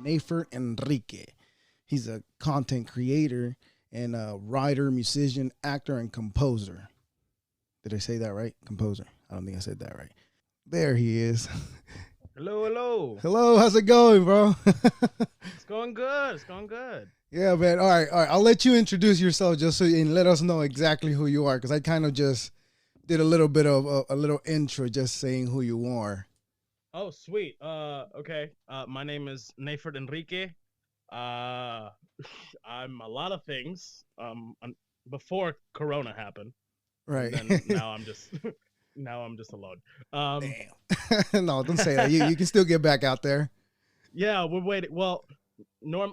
Neifer Enrique. He's a content creator and a writer, musician, actor, and composer. Did I say that right? Composer. I don't think I said that right. There he is. Hello, hello. Hello, how's it going, bro? It's going good. It's going good. Yeah, man. All right, all right. I'll let you introduce yourself just so and let us know exactly who you are, because I kind of just did a little bit of a little intro, just saying who you are. Oh, sweet. Okay. My name is Neifer Enrique. I'm a lot of things. Before Corona happened, Right. and then now I'm just now I'm just alone. Damn. No, don't say that. You can still get back out there. Yeah, we're waiting. Well,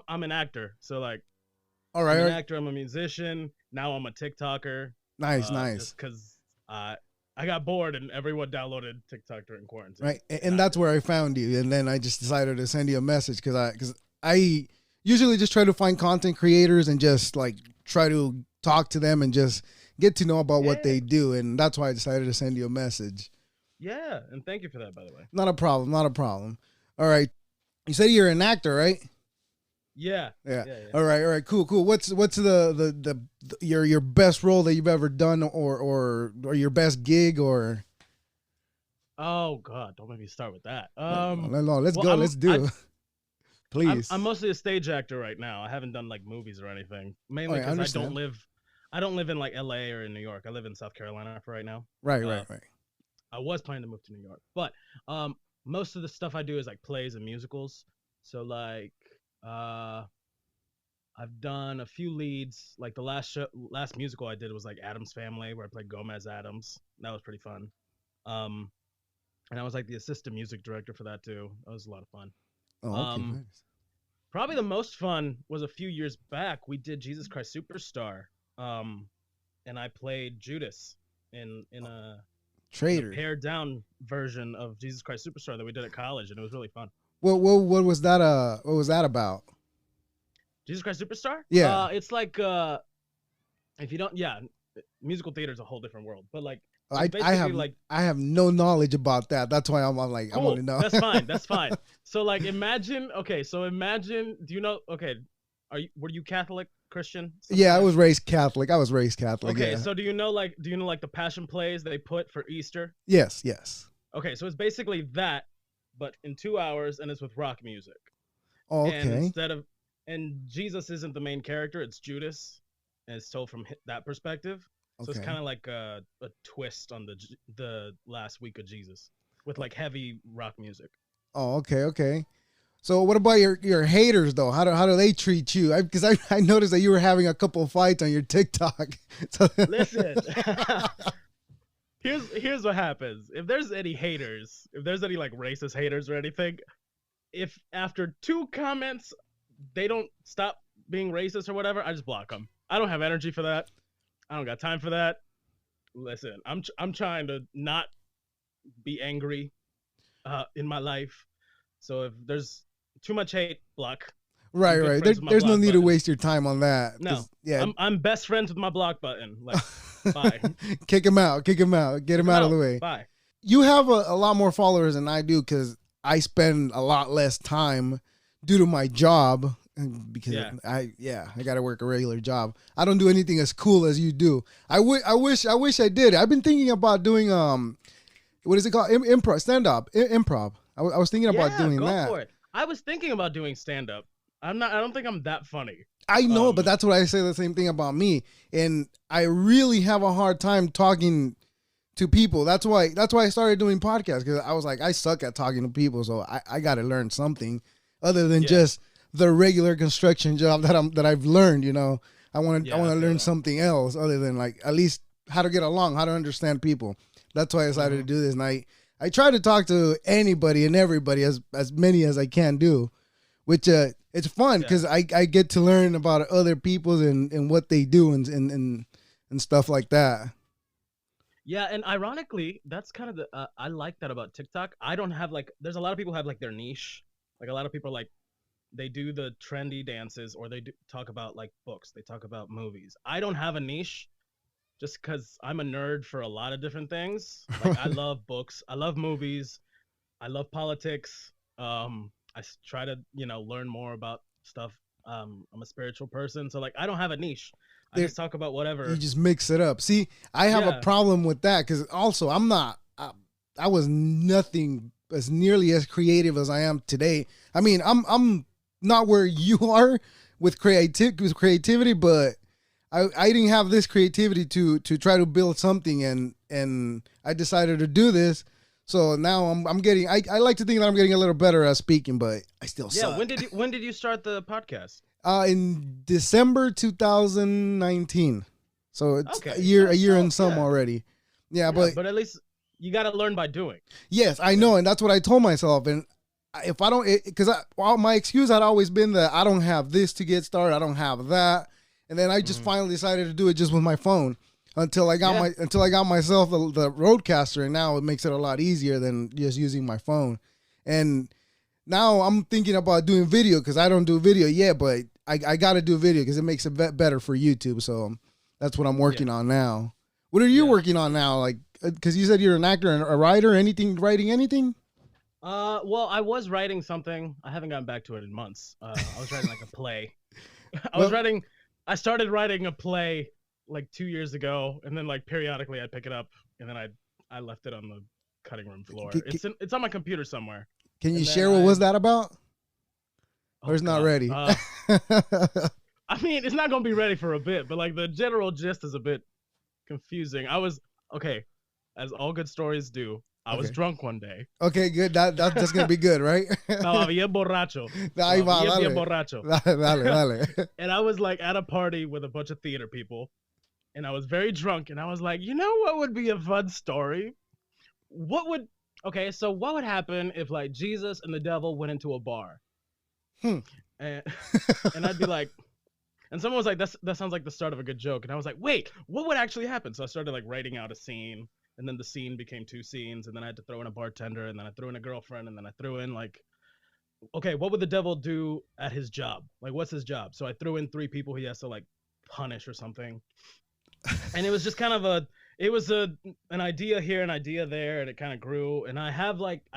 I'm an actor, so like, All right. I'm All an right. actor. I'm a musician. Now I'm a Tik Toker. Nice, nice. Just because I got bored and everyone downloaded TikTok during quarantine. Right, and that's where I found you, and then I just decided to send you a message because I usually just try to find content creators and just like try to talk to them and just get to know about what they do, and that's why I decided to send you a message. Yeah, and thank you for that, by the way. Not a problem, not a problem. All right, you said you're an actor, right? Yeah. All right, cool. What's the your best role that you've ever done, or your best gig, or? Oh God, don't make me start with that. No, let's go. Let's do. Please. I'm mostly a stage actor right now. I haven't done like movies or anything, mainly because I don't live in like LA or in New York. I live in South Carolina for right now. Right. I was planning to move to New York, but most of the stuff I do is like plays and musicals. So like I've done a few leads. Like the last musical I did was like Adam's Family, where I played Gomez Adams. That was pretty fun. And I was like the assistant music director for that too. That was a lot of fun. Oh, okay, nice. Probably the most fun was a few years back. We did Jesus Christ Superstar, and I played Judas in a Traitor, a pared down version of Jesus Christ Superstar that we did at college, and it was really fun. What was that? What was that about? Jesus Christ Superstar? Yeah, it's like if you don't, musical theater is a whole different world. But like, I have no knowledge about that. That's why I'm like, cool. I want to know. That's fine. So like, imagine. Do you know? Okay, were you Catholic, Christian? Yeah, I was raised Catholic. Okay, yeah. so do you know like the Passion plays they put for Easter? Yes. Okay, so it's basically that, but in 2 hours, and it's with rock music. Oh, okay. And Jesus isn't the main character; it's Judas, and it's told from that perspective. So it's kind of like a twist on the last week of Jesus with like heavy rock music. Oh, okay. So what about your haters though? How do they treat you? Because I noticed that you were having a couple of fights on your TikTok. Listen, here's what happens. If there's any haters, if there's any like racist haters or anything, if after 2 comments they don't stop being racist or whatever, I just block them. I don't have energy for that. I don't got time for that. Listen, I'm trying to not be angry in my life. So if there's too much hate, block. Right. There's no need to waste your time on that. No. Yeah. I'm best friends with my block button. Like, bye. Kick him out. Get him out of the way. Bye. You have a lot more followers than I do because I spend a lot less time due to my job. Because I got to work a regular job. I don't do anything as cool as you do. I wish I did. I've been thinking about doing what is it called? Improv, stand up, improv. I was thinking about doing that. For it. I was thinking about doing stand up. I don't think I'm that funny. I know, but that's what I say the same thing about me. And I really have a hard time talking to people. That's why I started doing podcasts, because I was like, I suck at talking to people, so I got to learn something other than just the regular construction job that I've learned. You know, I want to learn something else other than like at least how to get along, how to understand people. That's why I decided to do this. And I try to talk to anybody and everybody, as many as I can do, which it's fun because I get to learn about other people and what they do and stuff like that. Yeah, and ironically, that's kind of the I like that about TikTok. I don't have like, there's a lot of people who have like their niche. Like a lot of people like, they do the trendy dances, or they talk about like books. They talk about movies. I don't have a niche just because I'm a nerd for a lot of different things. Like I love books. I love movies. I love politics. I try to learn more about stuff. I'm a spiritual person, so like I don't have a niche. I just talk about whatever. You just mix it up. See, I have a problem with that because also I'm not. I was nothing as nearly as creative as I am today. I mean, I'm not where you are with creativity, but I didn't have this creativity to try to build something, and I decided to do this. So now I'm getting. I like to think that I'm getting a little better at speaking, but I still suck. When did you start the podcast? In December 2019. So it's a year and some already. Yeah, but at least you got to learn by doing. Yes, I know, and that's what I told myself. And if I don't, because my excuse had always been that I don't have this to get started, I don't have that, and then I just finally decided to do it just with my phone until I got myself the Roadcaster, and now it makes it a lot easier than just using my phone. And now I'm thinking about doing video because I don't do video yet, but I got to do video because it makes it better for YouTube. So that's what I'm working on now. What are you working on now? Like, because you said you're an actor and a writer. Writing anything? Well, I was writing something. I haven't gotten back to it in months. I was writing like a play. I started writing a play like 2 years ago, and then like periodically I'd pick it up, and then I left it on the cutting room floor. It's on my computer somewhere. Can you share what was that about? Or it's not ready? I mean, it's not gonna be ready for a bit, but like the general gist is a bit confusing. I was as all good stories do. I was drunk one day. Okay, good. That's gonna be good, right? Estaba bien borracho. Bien borracho. Dale. And I was like at a party with a bunch of theater people, and I was very drunk, and I was like, you know what would be a fun story? What would happen if like Jesus and the devil went into a bar? And I'd be like, and someone was like, that sounds like the start of a good joke. And I was like, wait, what would actually happen? So I started like writing out a scene, and then the scene became 2 scenes, and then I had to throw in a bartender, and then I threw in a girlfriend, and then I threw in like, okay, what would the devil do at his job? Like, what's his job? So I threw in 3 people he has to like punish or something. And it was just kind of an idea here, an idea there, and it kind of grew. And I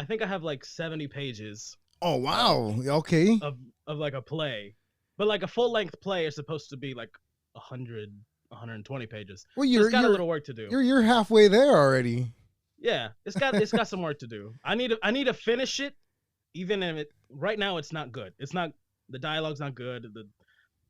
think I have like 70 pages. Oh wow! Okay. Of like a play, but like a full length play is supposed to be like 100, 120 pages. Well, it's got a little work to do. You're halfway there already. Yeah, it's got some work to do. I need to finish it, even if right now it's not good. It's not, the dialogue's not good.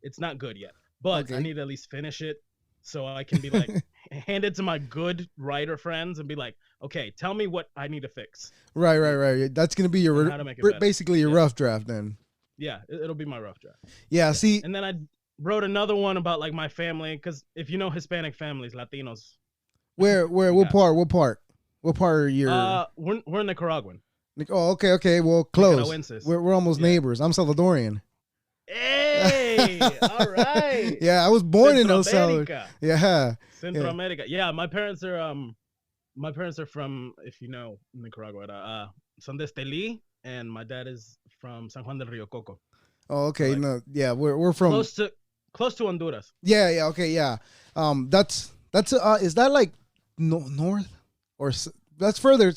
It's not good yet. But I need to at least finish it so I can be like hand it to my good writer friends and be like, okay, tell me what I need to fix. Right. That's gonna be your basically your rough draft then. Yeah, it'll be my rough draft. Yeah, see. And then I wrote another one about like my family, because if you know Hispanic families, Latinos. What part are you? We're Nicaraguan. Oh, okay. Well, close. We're almost neighbors. I'm Salvadorian. Hey, all right. Yeah, I was born in El Salvador. Yeah. Central America. Yeah, my parents are from, if you know Nicaragua, son de Estelí, and my dad is from San Juan del Rio Coco. Oh, okay. So no, yeah, we're from close to Honduras. Yeah, okay, yeah. That's is that like north or that's further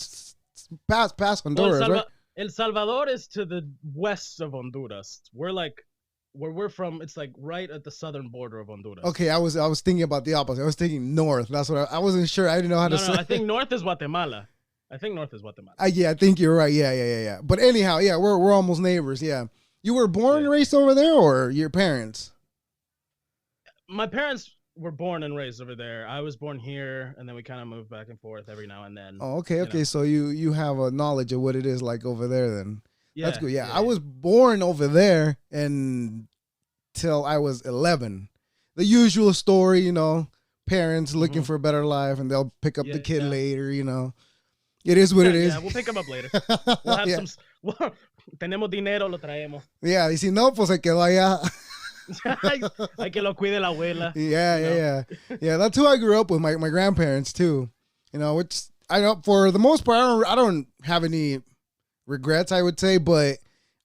past Honduras, right? El Salvador is to the west of Honduras. We're like where we're from, it's like right at the southern border of Honduras. Okay, I was thinking about the opposite. I was thinking north. That's what I wasn't sure. I didn't know how to say. No, I think north is Guatemala. Yeah, I think you're right. Yeah. But anyhow, yeah, we're almost neighbors. Yeah. You were born and raised over there, or your parents? My parents were born and raised over there. I was born here, and then we kind of moved back and forth every now and then. Oh, okay. So you have a knowledge of what it is like over there then. Yeah, that's good. Yeah, I was born over there until I was 11. The usual story, parents looking for a better life, and they'll pick up the kid later, It is what it is. Yeah, we'll pick them up later. We'll have some. Tenemos dinero, lo traemos. Yeah, y si no, pues se quedó allá. Hay que lo cuide la abuela. Yeah. Yeah, that's who I grew up with, my grandparents too. Which I don't, for the most part, I don't have any regrets, I would say, but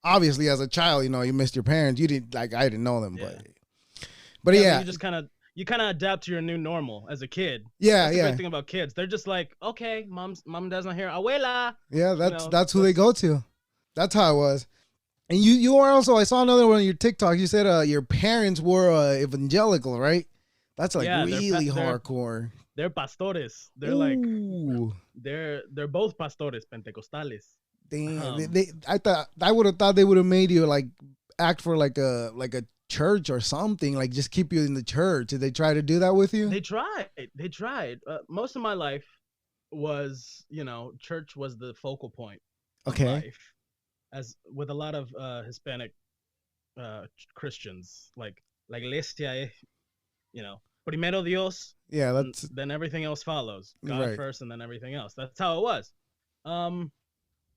obviously as a child, you missed your parents. You didn't, I didn't know them, but yeah. You just kind of adapt to your new normal as a kid. Yeah, that's the great thing about kids. They're just like, okay, mom and dad's not here. Abuela. Yeah, that's who they go to. That's how it was. And you are also, I saw another one on your TikTok. You said your parents were evangelical, right? That's like Yeah, really hardcore. they're pastores. They're like Ooh, they're both pastores pentecostales. damn. Um, I would have thought they would have made you like act for like a church or something, like just keep you in the church. Did they try to do that with you? they tried. They tried. Most of my life was, church was the focal point of Okay. life, as with a lot of Hispanic Christians, like La Iglesia, primero Dios, Yeah, and that's then everything else follows. God right. first, and then everything else. That's how it was. Um,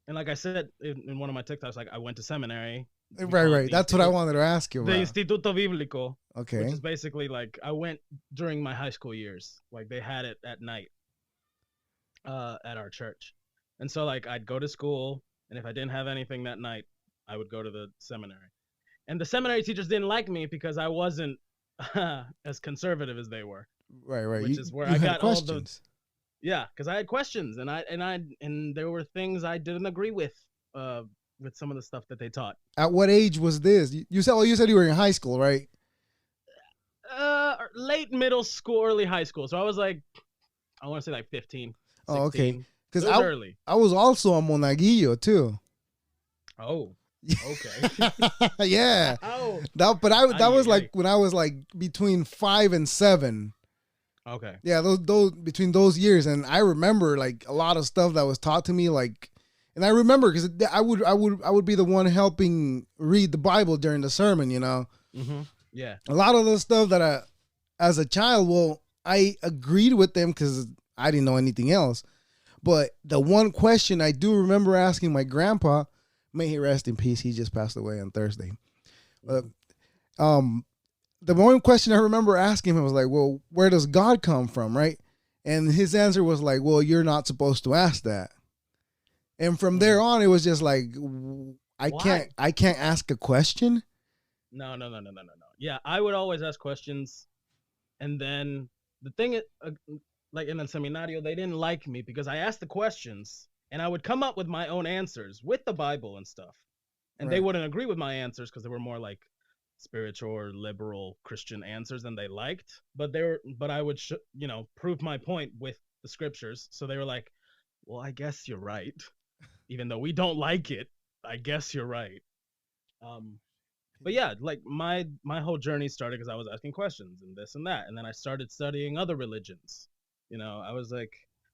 and like I said in one of my TikToks, like I went to seminary. We Right, call it right. That's what I wanted to ask you the about. Instituto Bíblico, which Okay. is basically like I went during my high school years. Like they had it at night at our church, and so like I'd go to school, and if I didn't have anything that night, I would go to the seminary. And the seminary teachers didn't like me because I wasn't as conservative as they were, Right, right. which is where You I had got all the questions. yeah, because I had questions, and there were things I didn't agree with some of the stuff that they taught. At what age was this? You said you were in high school, right? Late middle school, early high school. So I was like, I want to say like 15, Oh, okay. 16. Because It was early. I was also a monaguillo too. Oh, okay. Yeah. Oh, That was like when I was like between 5 and 7. okay. Yeah, those between those years, and I remember like a lot of stuff that was taught to me, like, and I remember because I would be the one helping read the Bible during the sermon. Mm-hmm. Yeah. A lot of the stuff that as a child, well, I agreed with them because I didn't know anything else. But the one question I do remember asking my grandpa, may he rest in peace, he just passed away on Thursday. But the one question I remember asking him was like, well, where does God come from, right? And his answer was like, well, you're not supposed to ask that. And from there on, it was just like, Why? I can't ask a question. No. Yeah, I would always ask questions, and then the thing is, like in the seminario, they didn't like me because I asked the questions, and I would come up with my own answers with the Bible and stuff, and they Right. wouldn't agree with my answers because they were more like spiritual or liberal Christian answers than they liked. But I would, prove my point with the scriptures. So they were like, "Well, I guess you're right, even though we don't like it. I guess you're right." Um, but yeah, like my whole journey started because I was asking questions and this and that, and then I started studying other religions. I was like,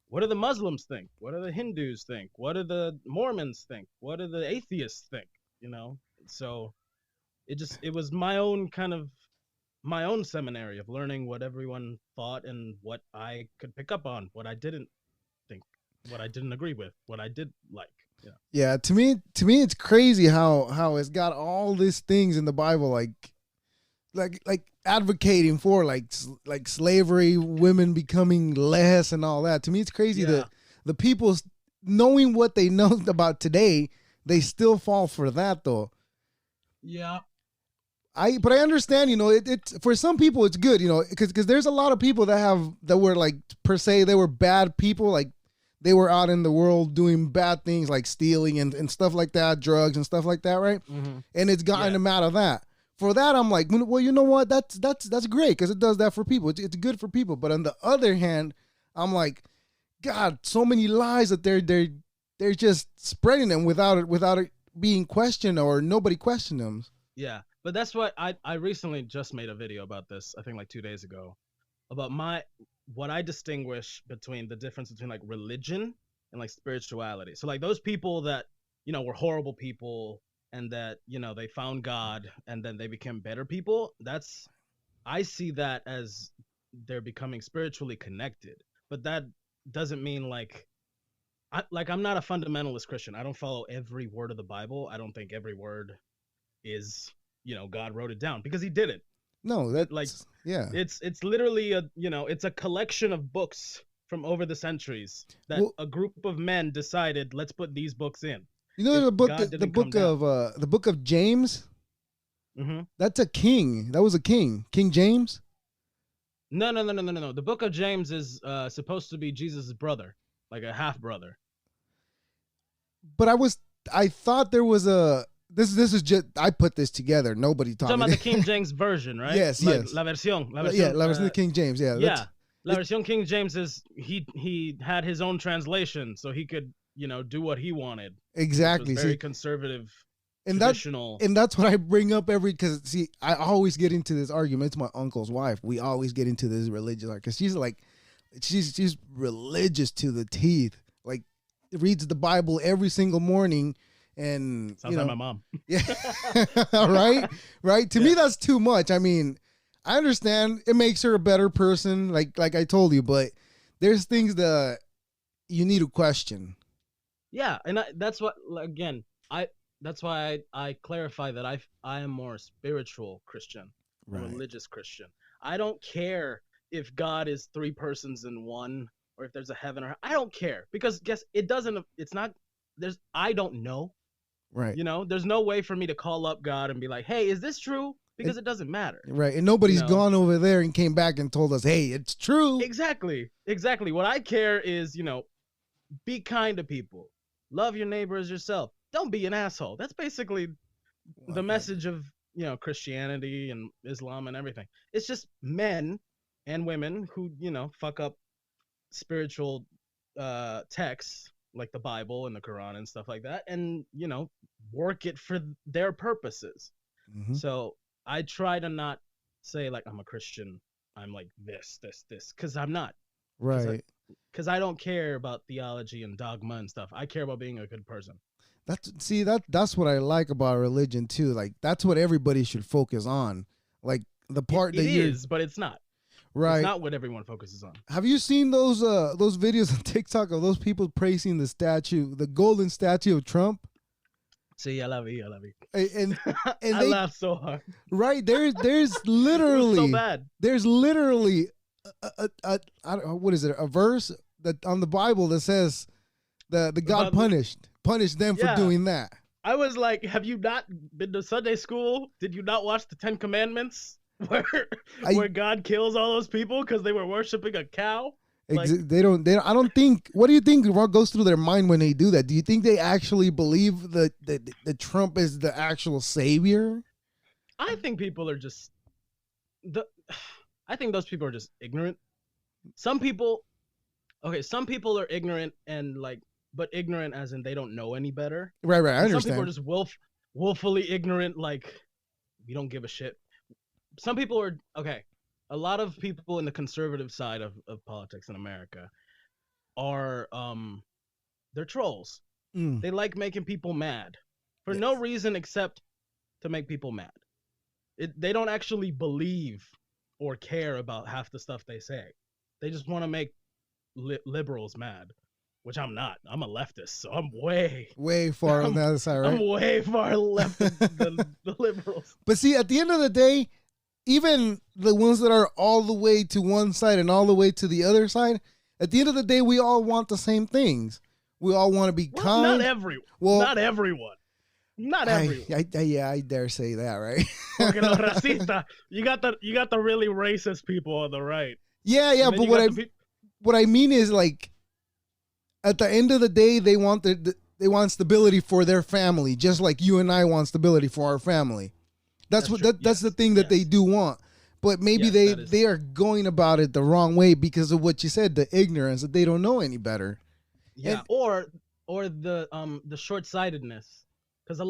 what do the Muslims think? What do the Hindus think? What do the Mormons think? What do the atheists think? So it was my own seminary of learning what everyone thought and what I could pick up on, what I didn't think, what I didn't agree with, what I did like. Yeah, to me, it's crazy how it's got all these things in the Bible, like advocating for like slavery, women becoming less, and all that. To me, it's crazy Yeah. that the people knowing what they know about today, they still fall for that though. Yeah. But I understand, it's for some people it's good, because there's a lot of people that were like per se they were bad people, like they were out in the world doing bad things like stealing and stuff like that, drugs and stuff like that, right? Mm-hmm. And it's gotten Yeah. them out of that. For that, I'm like, well, you know what? That's great because it does that for people. It's good for people. But on the other hand, I'm like, God, so many lies that they're just spreading them without it being questioned or nobody questioned them. Yeah, but that's what I recently just made a video about this. I think like 2 days ago, about what I distinguish between the difference between like religion and like spirituality. So like those people that were horrible people and that they found God and then they became better people. I see that as they're becoming spiritually connected. But that doesn't mean I'm not a fundamentalist Christian. I don't follow every word of the Bible. I don't think every word is God wrote it down because he didn't. No, Like yeah. it's literally it's a collection of books from over the centuries that Well, a group of men decided, let's put these books in. the book God the didn't come book down. of the book of James. Mm-hmm. That's a king. That was a king. King James. No. The book of James is supposed to be Jesus' brother, like a half brother. But I thought there was this is just I put this together. Nobody You're taught talking me. about the King James version, right? Yes, yes. La versión. Yeah, La Versión de King James. Yeah, Yeah. La versión King James is he had his own translation, so he could do what he wanted. exactly. Which was very conservative, and traditional. That's what I bring up because see, I always get into this argument. It's my uncle's wife. We always get into this religious because she's like, she's religious to the teeth. Like, reads the Bible every single morning. And sounds like my mom. Yeah. right. To me, that's too much. I mean, I understand it makes her a better person, like I told you, but there's things that you need to question. Yeah, and that's what that's why I clarify that I am more spiritual Christian, religious Christian. I don't care if God is three persons in one, or if there's a heaven or I don't care, because I don't know. Right. There's no way for me to call up God and be like, hey, is this true? Because it doesn't matter. Right. And nobody's gone over there and came back and told us, hey, it's true. Exactly. What I care is, be kind to people. Love your neighbor as yourself. Don't be an asshole. That's basically the message of, Christianity and Islam and everything. It's just men and women who, fuck up spiritual texts like the Bible and the Quran and stuff like that, and work it for their purposes. Mm-hmm. So I try to not say like I'm a Christian, I'm like this, because I'm not. Right. Because I don't care about theology and dogma and stuff. I care about being a good person. That's what I like about religion too. Like, that's what everybody should focus on. Like, the part it is, but it's not. Right. It's not what everyone focuses on. Have you seen those videos on TikTok of those people praising the golden statue of Trump? Sí, I love you. And I laughed so hard. Right, there's literally so bad. There's literally what is it? A verse that on the Bible that says the God punished them for doing that. I was like, have you not been to Sunday school? Did you not watch the 10 Commandments? Where God kills all those people because they were worshiping a cow? Like, they don't. I don't think. What do you think goes through their mind when they do that? Do you think they actually believe that Trump is the actual savior? I think people are just I think those people are just ignorant. Some people are ignorant and but ignorant as in they don't know any better. Right. I understand. Some people are just willfully ignorant, like we don't give a shit. Some people are a lot of people in the conservative side of politics in America are they're trolls. They like making people mad for no reason except to make people mad. They don't actually believe or care about half the stuff they say. They just want to make liberals mad, which I'm not. I'm a leftist, so I'm way far on the other side, right? I'm way far left than the liberals. But see, at the end of the day, even the ones that are all the way to one side and all the way to the other side, at the end of the day, we all want the same things. We all want to be kind. Not everyone. Not everyone. I dare say that, right? You got the really racist people on the right. Yeah, but what I mean is, like, at the end of the day, they want they want stability for their family, just like you and I want stability for our family. That's the thing that they do want. But maybe they are going about it the wrong way because of what you said, the ignorance, that they don't know any better. Yeah, or the short-sightedness. Because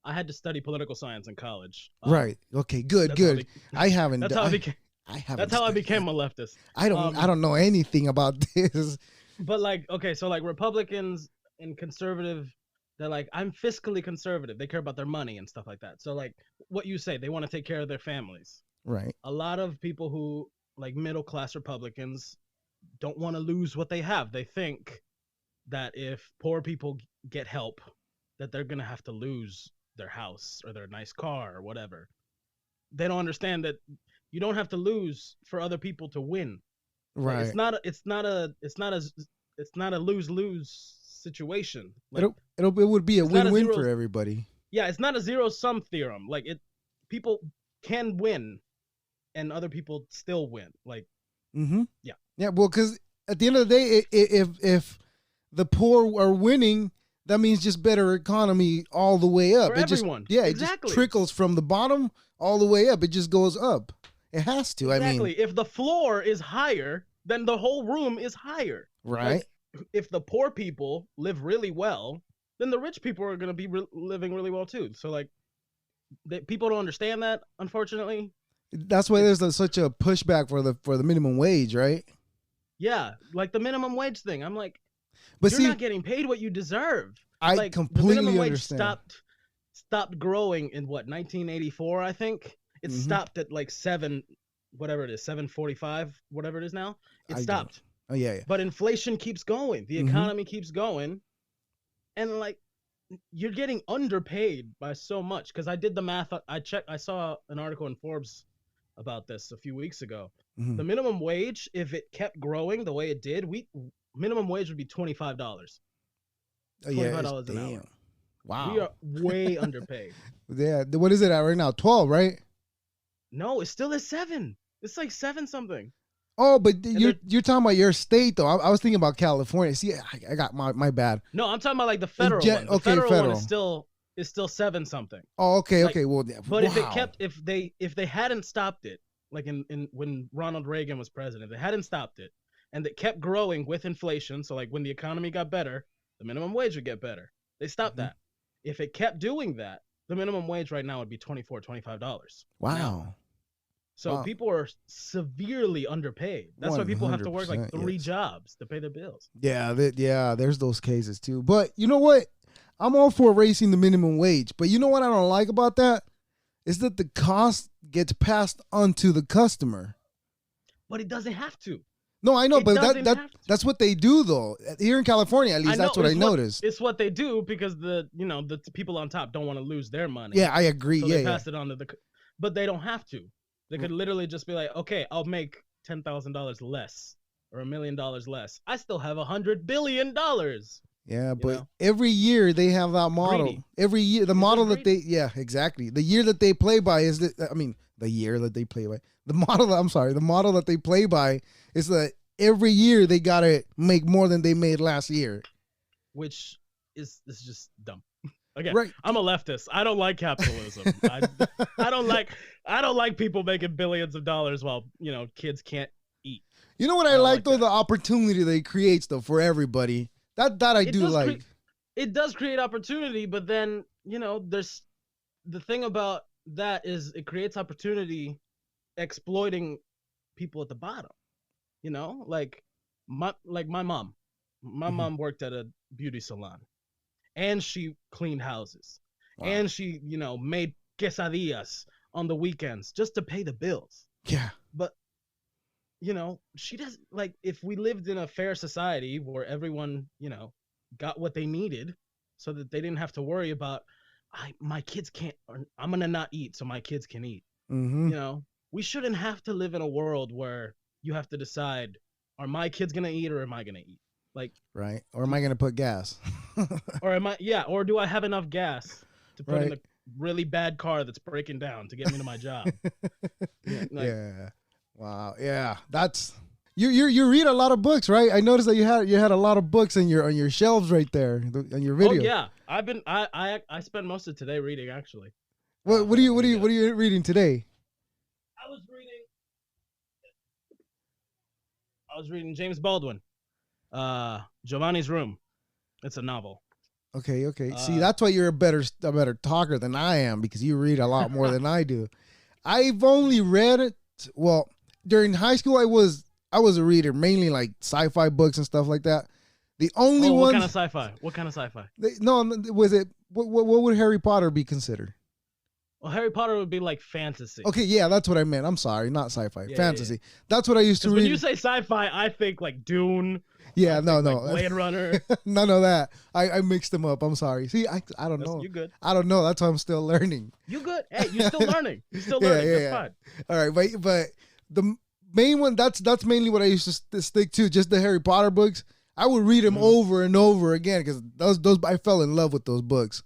I had to study political science in college. Right. Okay. Good. I haven't. That's how I became a leftist. I don't know anything about this. But so Republicans and conservative, they're like, I'm fiscally conservative. They care about their money and stuff like that. So what you say, they want to take care of their families. Right. A lot of people who middle class Republicans don't want to lose what they have. They think that if poor people get help, that they're gonna have to lose their house or their nice car or whatever. They don't understand that you don't have to lose for other people to win. Right. It's not a lose-lose situation. It would be a win-win for everybody. Yeah, it's not a zero-sum theorem. People can win, and other people still win. Yeah. Well, because at the end of the day, if the poor are winning, that means just better economy all the way up. For It everyone. just, yeah, Exactly. it just trickles from the bottom all the way up. It just goes up. It has to. Exactly. I mean, If the floor is higher, then the whole room is higher. right? Like, if the poor people live really well, then the rich people are going to be living really well too. So like, people don't understand that, unfortunately. That's why there's such a pushback for the minimum wage, right? Yeah, like the minimum wage thing. I'm like, But you're not getting paid what you deserve. I Like, completely the minimum wage understand. stopped growing in what, 1984, I think. It stopped at like 7.45, whatever it is now. It stopped. Oh yeah. But inflation keeps going. The economy keeps going. And like, you're getting underpaid by so much. Because I did the math. I saw an article in Forbes about this a few weeks ago. The minimum wage, if it kept growing the way it did, minimum wage would be $25. $25 an hour. Wow. We are way underpaid. Yeah. What is it at right now? 12, right? No, it's still at 7. It's like 7 something. Oh, but you're talking about your state though. I was thinking about California. See, I got my bad. No, I'm talking about like the federal one. The federal one is still 7 something. Oh, okay, like, okay. Well, but if they hadn't stopped it, like in when Ronald Reagan was president, they hadn't stopped it, and it kept growing with inflation. So like when the economy got better, the minimum wage would get better. They stopped that. If it kept doing that, the minimum wage right now would be $25. Wow. So people are severely underpaid. That's why people have to work like 3 jobs to pay their bills. Yeah, there's those cases too. But you know what? I'm all for raising the minimum wage. But you know what I don't like about that? Is that the cost gets passed on to the customer. But it doesn't have to. No, I know, but that's what they do though. Here in California, at least that's what I noticed. It's what they do because the people on top don't want to lose their money. Yeah, I agree. So they pass it on to but they don't have to. They could literally just be like, okay, I'll make $10,000 less or $1 million less. I still have $100 billion. Yeah, but every year they have that model. Greedy. Every year, the model that exactly. The year that they play by is the year that they play by. The model that they play by is that every year they gotta make more than they made last year, which is just dumb. Again, right. I'm a leftist. I don't like capitalism. I don't like people making billions of dollars while kids can't eat. You know what I like though? The opportunity that it creates though for everybody. That I do like. It does create opportunity, but then there's the thing about that is it creates opportunity exploiting people at the bottom. Like my mom. My mom worked at a beauty salon. And she cleaned houses. Wow. And she, made quesadillas on the weekends just to pay the bills. Yeah. But, she doesn't, like, if we lived in a fair society where everyone, got what they needed so that they didn't have to worry about, my kids can't, or I'm going to not eat so my kids can eat. We shouldn't have to live in a world where you have to decide, are my kids going to eat or am I going to eat? Like, right. Or am I going to put gas? or do I have enough gas to put in a really bad car that's breaking down to get me to my job? Yeah. Wow. Yeah. That's you read a lot of books, right? I noticed that you had a lot of books on your shelves right there on your video. Oh yeah. I spent most of today reading actually. What are you reading today? I was reading James Baldwin. Giovanni's Room. It's a novel. Okay. See, that's why you're a better talker than I am, because you read a lot more than I do. I've only read it. Well, during high school, I was a reader, mainly like sci-fi books and stuff like that. The only one. What kind of sci-fi? What kind of sci-fi? Was it? What would Harry Potter be considered? Well, Harry Potter would be like fantasy. Okay, yeah, that's what I meant. I'm sorry, not sci-fi, fantasy. Yeah. That's what I used to read. When you say sci-fi, I think like Dune. Yeah, no. Like Blade Runner. None of that. I mixed them up. I'm sorry. See, I don't know. You good? I don't know. That's why I'm still learning. You good? Hey, you're still learning. You're still learning. Yeah. That's fine. All right, but the main one, that's mainly what I used to stick to, just the Harry Potter books. I would read them over and over again because those I fell in love with those books.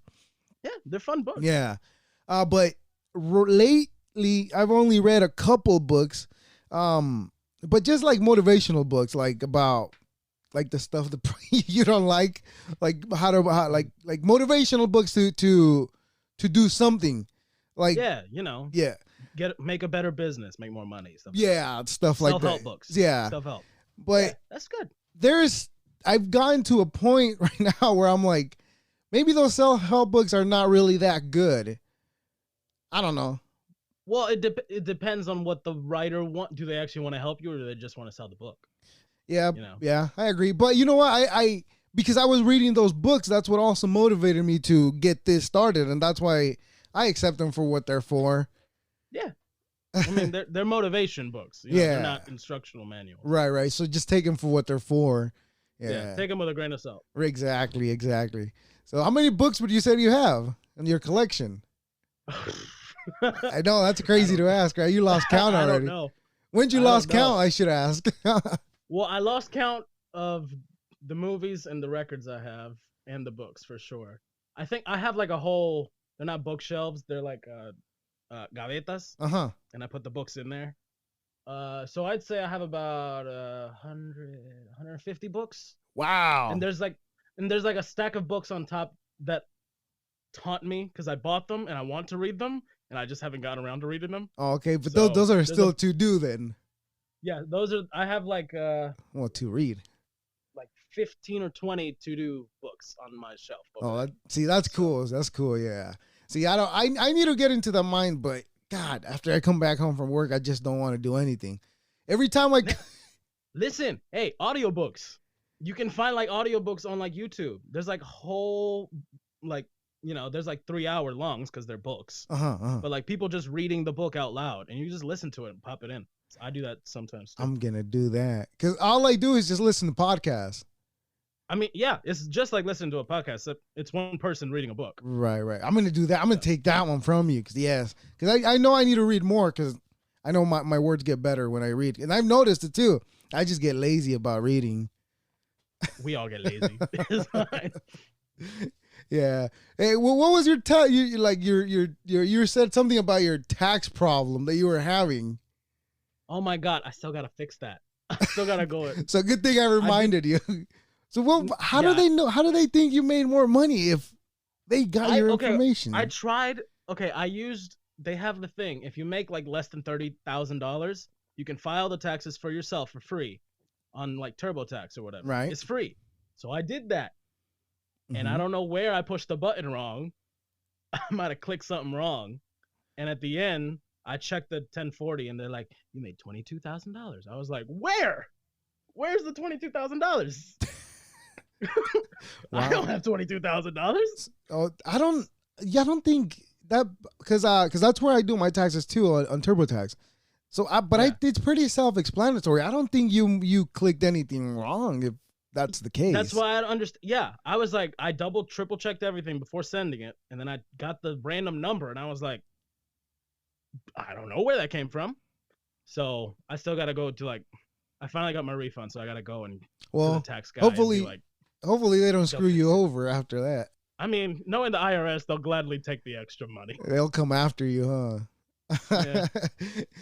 Yeah, they're fun books. Yeah, but lately I've only read a couple books, but just like motivational books, like about like the stuff that you don't like like motivational books to do something. Like Yeah, you know, yeah. make a better business, make more money, stuff. Yeah, stuff like that. Self-help books. Yeah. Self-help. But yeah, that's good. I've gotten to a point right now where I'm like, maybe those self-help books are not really that good. I don't know. Well, it depends on what the writer want. Do they actually want to help you, or do they just want to sell the book? Yeah, You know? yeah, I agree. But you know what? I because I was reading those books, that's what also motivated me to get this started, and that's why I accept them for what they're for. Yeah. I mean, they're motivation books. You know, Yeah. They're not instructional manuals. Right. So just take them for what they're for. Yeah. Take them with a grain of salt. Exactly. So how many books would you say you have in your collection? I know that's crazy to ask, right? You lost count already. I don't know. When did you lost count? I should ask. Well, I lost count of the movies and the records I have and the books for sure. I think I have like a whole. They're not bookshelves. They're like gavetas. And I put the books in there. So I'd say I have about 150 books. Wow. And there's like a stack of books on top that taunt me because I bought them and I want to read them and I just haven't gotten around to reading them. Oh, okay, but so those are still to do then. Yeah, those are. I have like well, to read. Like 15 or 20 to do books on my shelf. Oh, that's cool. That's cool. Yeah. See, I need to get into the mind, but God, after I come back home from work, I just don't want to do anything. Every time listen, hey, audiobooks. You can find like audiobooks on like YouTube. There's like whole like, you know, there's like 3-hour longs because they're books. But like people just reading the book out loud and you just listen to it and pop it in. So I do that sometimes too. I'm gonna do that because all I do is just listen to podcasts. I mean, yeah, it's just like listening to a podcast. It's one person reading a book. Right. I'm gonna do that. I'm gonna take that one from you because I know I need to read more because I know my words get better when I read, and I've noticed it too. I just get lazy about reading. We all get lazy. It's fine. Yeah. Hey, well, what was your you said something about your tax problem that you were having. Oh my God, I still gotta fix that. I still gotta go. So good thing I reminded you. So how do they know? How do they think you made more money if they got your information? I tried. Okay, they have the thing. If you make like less than $30,000, you can file the taxes for yourself for free on like TurboTax or whatever. Right. It's free. So I did that. And I don't know where I pushed the button wrong. I might have clicked something wrong. And at the end, I checked the 1040 and they're like, you made $22,000. I was like, where? Where's the $22,000? Wow. I don't have $22,000. Oh, I don't think that because that's where I do my taxes too on TurboTax. So, it's pretty self-explanatory. I don't think you clicked anything wrong if that's the case. That's why I understand. Yeah, I was like, I triple checked everything before sending it, and then I got the random number, and I was like, I don't know where that came from. So I still got to go to I finally got my refund, so I got to go and to the tax guy. Hopefully they don't screw you over after that. I mean, knowing the IRS, they'll gladly take the extra money. They'll come after you, huh? Yeah.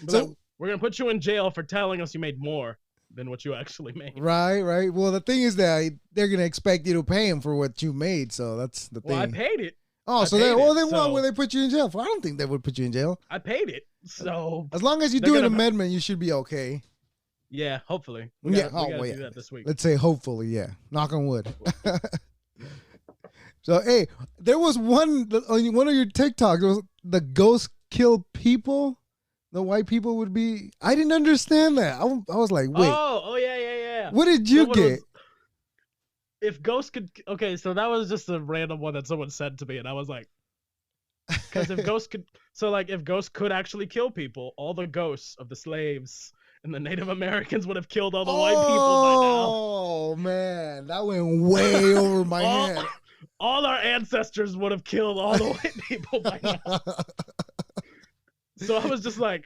So we're gonna put you in jail for telling us you made more than what you actually made. Right. Well, the thing is that they're gonna expect you to pay them for what you made, so that's the thing. Well, I paid it. Oh, what would they put you in jail for? I don't think they would put you in jail. I paid it, so as long as you do an amendment, you should be okay. Yeah, hopefully. We gotta do that this week. Let's say hopefully, yeah. Knock on wood. So, hey, there was one of your TikToks. There was the ghost kill people. The white people would be. I didn't understand that. I was like, wait. Oh, yeah. What did you get? If ghosts could. Okay, so that was just a random one that someone said to me, and I was like, because if ghosts could. So, if ghosts could actually kill people, all the ghosts of the slaves and the Native Americans would have killed all the white people by now. Oh, man. That went way over my head. All our ancestors would have killed all the white people by now. So I was just like,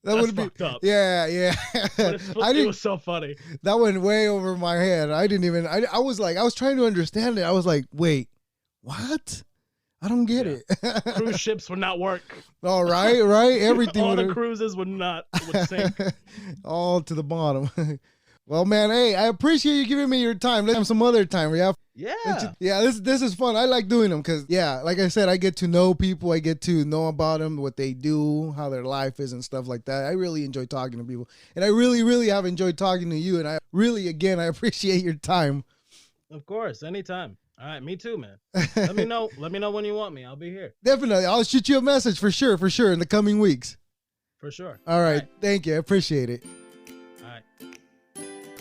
that would be fucked up. Yeah. But it was so funny. That went way over my head. I didn't even. I was trying to understand it. I was like, wait, what? I don't get it. Cruise ships would not work. All right. Everything. All the cruises would sink. All to the bottom. Well, man, hey, I appreciate you giving me your time. Let's have some other time. Yeah. Yeah, this is fun. I like doing them because, yeah, like I said, I get to know people. I get to know about them, what they do, how their life is and stuff like that. I really enjoy talking to people. And I really, really have enjoyed talking to you. And I really, again, I appreciate your time. Of course, anytime. All right, me too, man. Let me know when you want me. I'll be here. Definitely. I'll shoot you a message for sure, in the coming weeks. For sure. All right. Thank you. I appreciate it. All right.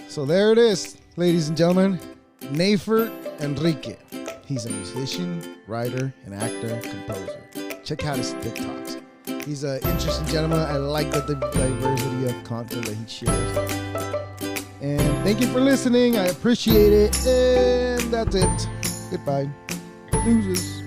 So there it is, ladies and gentlemen. Neifer Enrique. He's a musician, writer, and actor, composer. Check out his TikToks. He's an interesting gentleman. I like the diversity of content that he shares. And thank you for listening. I appreciate it. And that's it. Goodbye. Deuces.